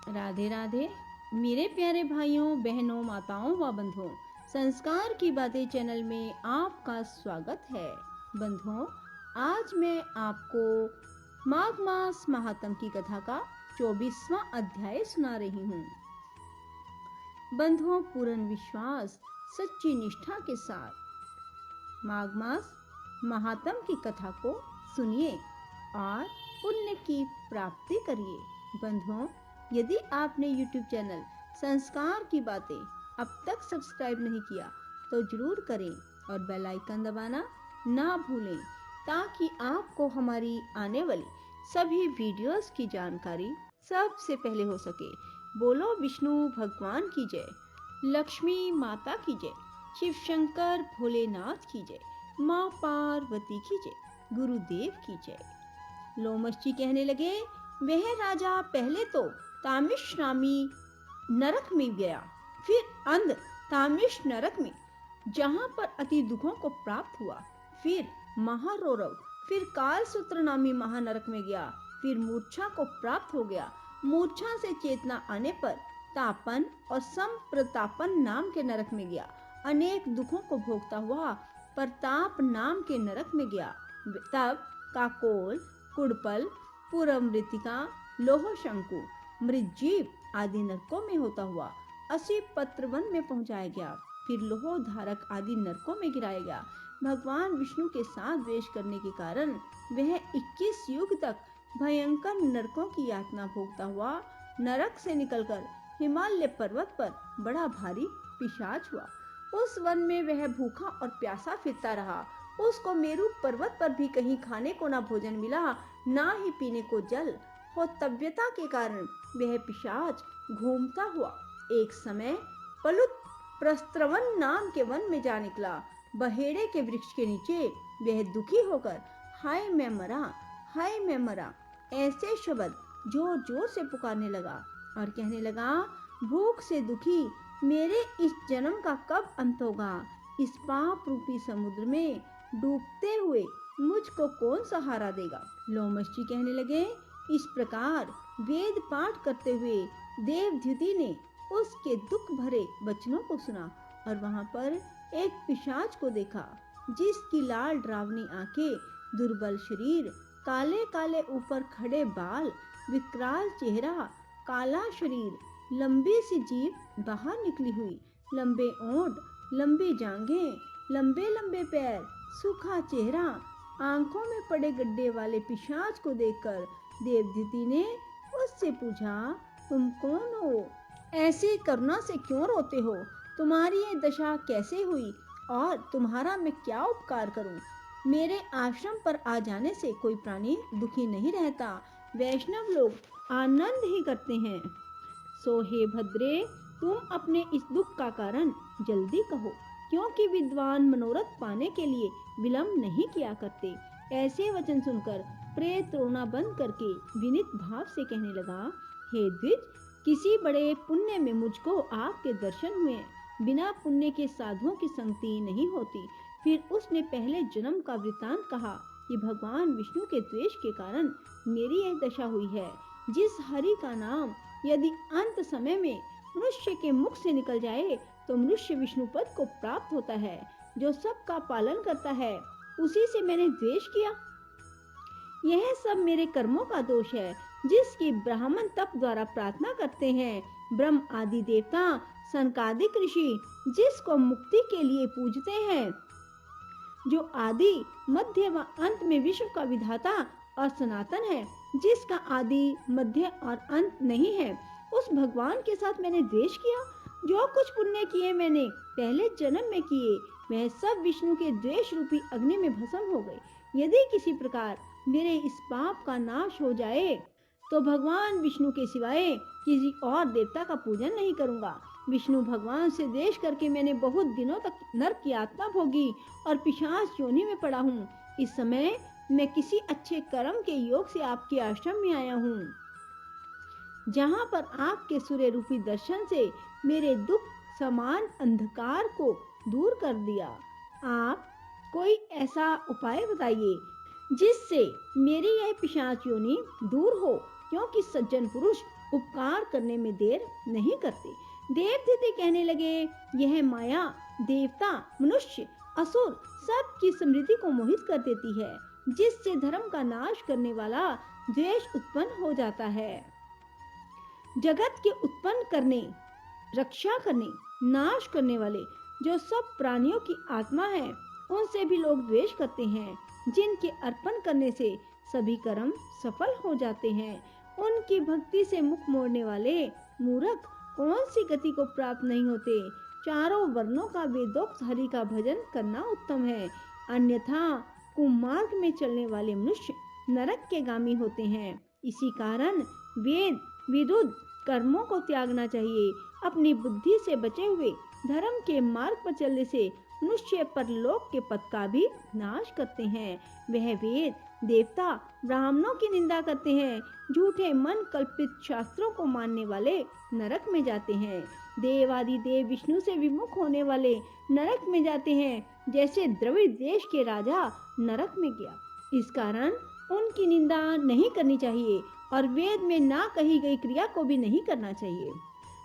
राधे राधे मेरे प्यारे भाइयों बहनों माताओं व बंधुओं, संस्कार की बातें चैनल में आपका स्वागत है। बंधुओं, आज मैं आपको माघ मास महात्म की कथा का 24वां अध्याय सुना रही हूँ। बंधुओं, पूर्ण विश्वास सच्ची निष्ठा के साथ माघ मास महात्म की कथा को सुनिए और पुण्य की प्राप्ति करिए। बंधुओं, यदि आपने YouTube चैनल संस्कार की बातें अब तक सब्सक्राइब नहीं किया तो जरूर करें और बेल आइकन दबाना ना भूलें ताकि आपको हमारी आने वाली सभी वीडियोस की जानकारी सबसे पहले हो सके। बोलो विष्णु भगवान की जय, लक्ष्मी माता की जय, शिव शंकर भोलेनाथ की जय, माँ पार्वती की जय, गुरुदेव की जय। लोमश जी कहने लगे, वह राजा पहले तो तामिश नामी नरक में गया, फिर अंध तामिश नरक में, जहां पर अति दुखों को प्राप्त हुआ, फिर महारौरव, फिर कालसूत्र नामी महानरक में गया, फिर मूर्छा को प्राप्त हो गया। मूर्छा से चेतना आने पर तापन और संप्रतापन नाम के नरक में गया। अनेक दुखों को भोगता हुआ प्रताप नाम के नरक में गया। तब काकोल, कुड़पल, पुरमृतिका, लोह शंकु, मृज्जीव आदि नरकों में होता हुआ असी पत्रवन में पहुंचाया गया। फिर लोह धारक आदि नरकों में गिराया गया। भगवान विष्णु के साथ द्वेष करने के कारण वह 21 युग तक भयंकर नरकों की यातना भोगता हुआ नरक से निकलकर हिमालय पर्वत पर बड़ा भारी पिशाच हुआ। उस वन में वह भूखा और प्यासा फिरता रहा। उसको मेरु पर्वत पर भी कहीं खाने को ना भोजन मिला, ना ही पीने को जल। होतव्यता के कारण वह पिशाच घूमता हुआ एक समय पलुत प्रस्त्रवन नाम के वन में जा निकला। बहेड़े के वृक्ष के नीचे वह दुखी होकर हाय मैं मरा, हाय मैं मरा ऐसे शब्द जोर जोर से पुकारने लगा और कहने लगा, भूख से दुखी मेरे इस जन्म का कब अंत होगा। इस पाप रूपी समुद्र में डूबते हुए मुझको कौन सहारा देगा। लोमश जी कहने लगे, इस प्रकार वेद पाठ करते हुए देवद्युति ने उसके दुख भरे वचनों को सुना और वहां पर एक पिशाच को देखा, जिसकी लाल डरावनी आंखें, दुर्बल शरीर, काले काले ऊपर खड़े बाल, विकराल चेहरा, काला शरीर, लंबी सी जीभ बाहर निकली हुई, लंबे ओंठ, लंबी जांघें, लंबे लंबे पैर, सूखा चेहरा, आंखों में पड़े गड्ढे वाले पिशाच को देखकर देवद्युति ने उससे पूछा, तुम कौन हो? ऐसी करुणा से क्यों रोते हो? तुम्हारी ये दशा कैसे हुई और तुम्हारा मैं क्या उपकार करूं? मेरे आश्रम पर आ जाने से कोई प्राणी दुखी नहीं रहता। वैष्णव लोग आनंद ही करते हैं। सो हे भद्रे, तुम अपने इस दुख का कारण जल्दी कहो, क्योंकि विद्वान मनोरथ पाने के लिए विलंब नहीं किया करते। ऐसे वचन सुनकर प्रेत रोना बंद करके विनीत भाव से कहने लगा, हे द्विज, किसी बड़े पुण्य में मुझको आपके दर्शन हुए। बिना पुण्य के साधुओं की संगति नहीं होती। फिर उसने पहले जन्म का वृतांत कहा कि भगवान विष्णु के द्वेष के कारण मेरी यह दशा हुई है। जिस हरि का नाम यदि अंत समय में मनुष्य के मुख से निकल जाए तो मनुष्य विष्णु पद को प्राप्त होता है। जो सबका पालन करता है, उसी से मैंने द्वेष किया। यह सब मेरे कर्मों का दोष है, जिसकी ब्राह्मण तप द्वारा प्रार्थना करते हैं। ब्रह्म आदि देवता, सनकादिक ऋषि जिसको मुक्ति के लिए पूजते हैं, जो आदि मध्य व अंत में विश्व का विधाता और सनातन है, जिसका आदि मध्य और अंत नहीं है, उस भगवान के साथ मैंने द्वेष किया। जो कुछ पुण्य किए मैंने पहले जन्म में किए, वह सब विष्णु के द्वेष रूपी अग्नि में भस्म हो गए। यदि किसी प्रकार मेरे इस पाप का नाश हो जाए तो भगवान विष्णु के सिवाय किसी और देवता का पूजन नहीं करूंगा। विष्णु भगवान से द्वेष करके मैंने बहुत दिनों तक नरक की यातना भोगी और पिशाच योनि में पड़ा हूँ। इस समय मैं किसी अच्छे कर्म के योग से आपके आश्रम में आया हूँ, जहाँ पर आपके सूर्य रूपी दर्शन से मेरे दुख समान अंधकार को दूर कर दिया। आप कोई ऐसा उपाय बताइए जिससे मेरी यह पिशाच योनि दूर हो, क्योंकि सज्जन पुरुष उपकार करने में देर नहीं करते। देवते कहने लगे, यह माया देवता, मनुष्य, असुर सबकी समृद्धि को मोहित कर देती है, जिससे धर्म का नाश करने वाला द्वेष उत्पन्न हो जाता है। जगत के उत्पन्न करने, रक्षा करने, नाश करने वाले जो सब प्राणियों की आत्मा है, उनसे भी लोग द्वेष करते हैं, जिनके अर्पण करने से सभी कर्म सफल हो जाते हैं। उनकी भक्ति से मुख मोड़ने वाले मूर्ख कौन सी गति को प्राप्त नहीं होते। चारों वर्णों का वेदोक्त हरि का भजन करना उत्तम है, अन्यथा कुमार्ग में चलने वाले मनुष्य नरक के गामी होते हैं। इसी कारण वेद विरुद्ध कर्मों को त्यागना चाहिए। अपनी बुद्धि से बचे हुए धर्म के मार्ग पर चलने से मनुष्य परलोक के पद का भी नाश करते हैं। वह वेद, देवता, ब्राह्मणों की निंदा करते हैं। झूठे मन कल्पित शास्त्रों को मानने वाले नरक में जाते हैं। देवादि देव विष्णु से विमुख होने वाले नरक में जाते हैं, जैसे द्रविड़ देश के राजा नरक में गया। इस कारण उनकी निंदा नहीं करनी चाहिए और वेद में ना कही गई क्रिया को भी नहीं करना चाहिए।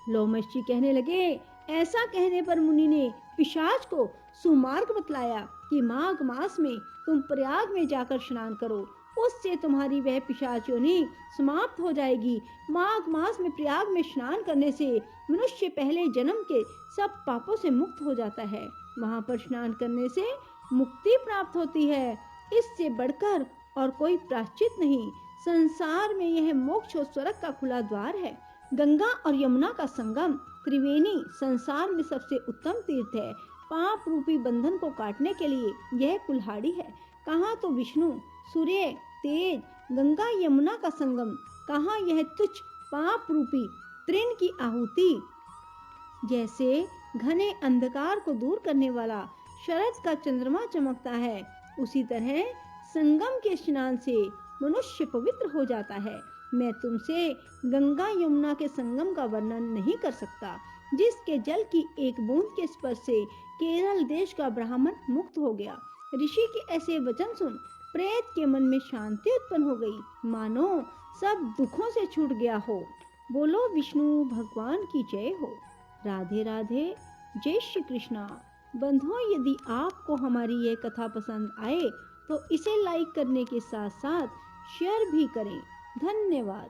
लोमश जी कहने लगे, ऐसा कहने पर मुनि ने पिशाच को सुमार्ग बतलाया कि माघ मास में तुम प्रयाग में जाकर स्नान करो, उससे तुम्हारी वह पिशाच योनि समाप्त हो जाएगी। माघ मास में प्रयाग में स्नान करने से मनुष्य पहले जन्म के सब पापों से मुक्त हो जाता है। वहां पर स्नान करने से मुक्ति प्राप्त होती है। इससे बढ़कर और कोई प्रायश्चित नहीं। संसार में यह मोक्ष और स्वर्ग का खुला द्वार है। गंगा और यमुना का संगम त्रिवेणी संसार में सबसे उत्तम तीर्थ है। पाप रूपी बंधन को काटने के लिए यह कुल्हाड़ी है। कहाँ तो विष्णु, सूर्य, तेज, गंगा यमुना का संगम, कहाँ यह तुच्छ पाप रूपी तृण की आहुति। जैसे घने अंधकार को दूर करने वाला शरद का चंद्रमा चमकता है, उसी तरह संगम के स्नान से मनुष्य पवित्र हो जाता है। मैं तुमसे गंगा यमुना के संगम का वर्णन नहीं कर सकता, जिसके जल की एक बूंद के स्पर्श से केरल देश का ब्राह्मण मुक्त हो गया। ऋषि के ऐसे वचन सुन प्रेत के मन में शांति उत्पन्न हो गई, मानो सब दुखों से छूट गया हो। बोलो विष्णु भगवान की जय हो। राधे राधे। जय श्री कृष्णा। बंधुओं, यदि आपको हमारी यह कथा पसंद आए तो इसे लाइक करने के साथ साथ शेयर भी करें। धन्यवाद।